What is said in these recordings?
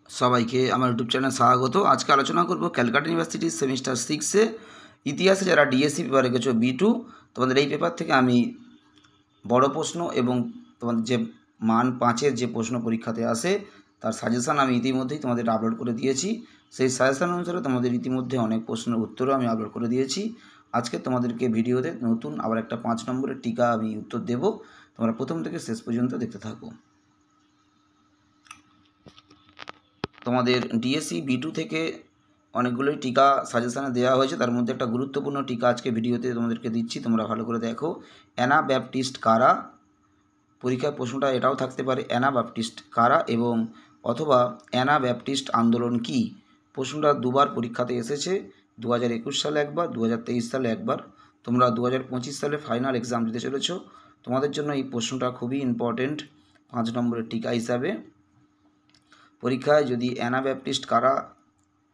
সবাইকে আমার YouTube channel স্বাগত। আজকে আলোচনা করব ক্যালকাটা ইউনিভার্সিটির সেমিস্টার 6-এ ইতিহাসে যারা ডিএসসি পেপারে গেছো B2, তোমাদের এই পেপার থেকে আমি বড় প্রশ্ন এবং তোমাদের যে মান 5-এর যে প্রশ্ন পরীক্ষাতে আসে তার সাজেশান আমি ইতিমধ্যেই তোমাদের আপলোড করে দিয়েছি। সেই সাজেশান অনুসারে তোমাদের ইতিমধ্যে অনেক প্রশ্নের উত্তরও আমি আপলোড করে দিয়েছি। আজকে তোমাদেরকে ভিডিওতে নতুন আবার একটা 5 নম্বরের টিকা আমি উত্তর দেব। তোমরা প্রথম থেকে শেষ পর্যন্ত দেখতে থাকো। তোমাদের ডিএসসি B2 থেকে অনেকগুলোই টিকা সাজেশানে দেওয়া হয়েছে, তার মধ্যে একটা গুরুত্বপূর্ণ টিকা আজকে ভিডিওতে তোমাদেরকে দিচ্ছি, তোমরা ভালো করে দেখো। অ্যানাব্যাপটিস্ট কারা? পরীক্ষার প্রশ্নটা এটাও থাকতে পারে, অ্যানাব্যাপটিস্ট কারা এবং অথবা অ্যানাব্যাপটিস্ট আন্দোলন কি? প্রশ্নটা দুবার পরীক্ষাতে এসেছে, 2021 সালে একবার, 2023 সালে একবার। তোমরা 2025 সালে ফাইনাল এক্সাম দিতে চলেছ, তোমাদের জন্য এই প্রশ্নটা খুবই ইম্পর্টেন্ট 5 নম্বরের টিকা হিসাবে। পরীক্ষায় যদি অ্যানাব্যাপটিস্ট কারা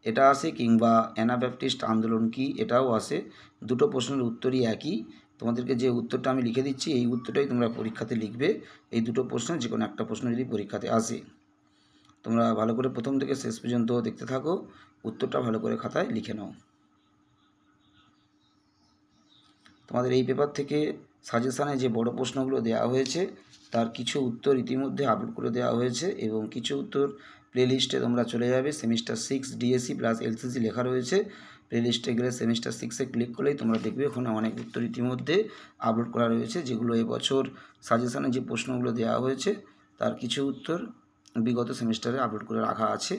এটা আসে কিংবা অ্যানাব্যাপটিস্ট আন্দোলন কি এটাও আসে, দুটো প্রশ্নের উত্তরই একই। তোমাদেরকে যে উত্তরটা আমি লিখে দিচ্ছি এই উত্তরটাই তোমরা পরীক্ষাতে লিখবে। এই দুটো প্রশ্নের যে কোনো একটা প্রশ্ন যদি পরীক্ষাতে আসে, তোমরা ভালো করে প্রথম থেকে শেষ পর্যন্ত দেখতে থাকো, উত্তরটা ভালো করে খাতায় লিখে নাও। তোমাদের এই পেপার থেকে সাজেশানে যে বড় প্রশ্নগুলো দেওয়া হয়েছে তার কিছু উত্তর ইতিমধ্যে আপলোড করে দেওয়া হয়েছে এবং কিছু উত্তর প্লেলিস্টে তোমরা চলে যাবে। সেমিস্টার 6 ডিএসসি প্লাস এলসিসি লেখা রয়েছে, প্লেলিস্টে গেলে সেমিস্টার 6-এ ক্লিক করলেই তোমরা দেখবে ওখানে অনেক উত্তর ইতিমধ্যে আপলোড করা রয়েছে, যেগুলো এবছর সাজেশানে যে প্রশ্নগুলো দেওয়া হয়েছে তার কিছু উত্তর বিগত সেমিস্টারে আপলোড করে রাখা আছে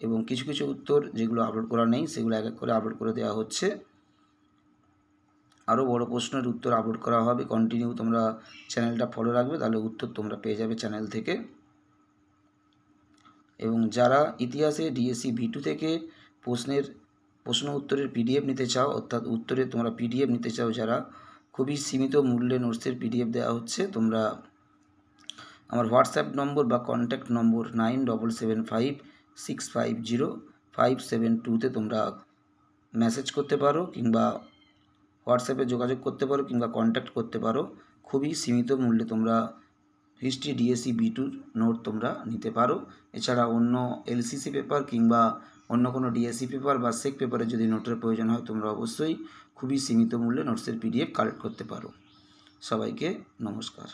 এবং কিছু কিছু উত্তর যেগুলো আপলোড করা নেই সেগুলো এক এক করে আপলোড করে দেওয়া হচ্ছে। আরও বড় প্রশ্নের উত্তর আপলোড করা হবে, কন্টিনিউ তোমরা চ্যানেলটা ফলো রাখবে, তাহলে উত্তর তোমরা পেয়ে যাবে চ্যানেল থেকে। এবং যারা ইতিহাসে ডিএসসি B2 থেকে প্রশ্ন উত্তরের PDF নিতে চাও, অর্থাৎ উত্তরের তোমরা PDF নিতে চাও, যারা খুবই সীমিত মূল্যে নোটসের PDF দেওয়া হচ্ছে, তোমরা আমার হোয়াটসঅ্যাপ নম্বর বা কন্ট্যাক্ট নম্বর 9775650572-তে তোমরা মেসেজ করতে পারো কিংবা হোয়াটসঅ্যাপে যোগাযোগ করতে পারো কিংবা কন্ট্যাক্ট করতে পারো। খুবই সীমিত মূল্যে তোমরা হিস্ট্রি ডিএসসি B2 নোট তোমরা নিতে পারো। এছাড়া অন্য এলসিসি পেপার কিংবা অন্য কোনো ডিএসসি পেপার বা সেক পেপারে যদি নোটের প্রয়োজন হয় তোমরা অবশ্যই খুবই সীমিত মূল্যে নোটসের PDF কালেক্ট করতে পারো। সবাইকে নমস্কার।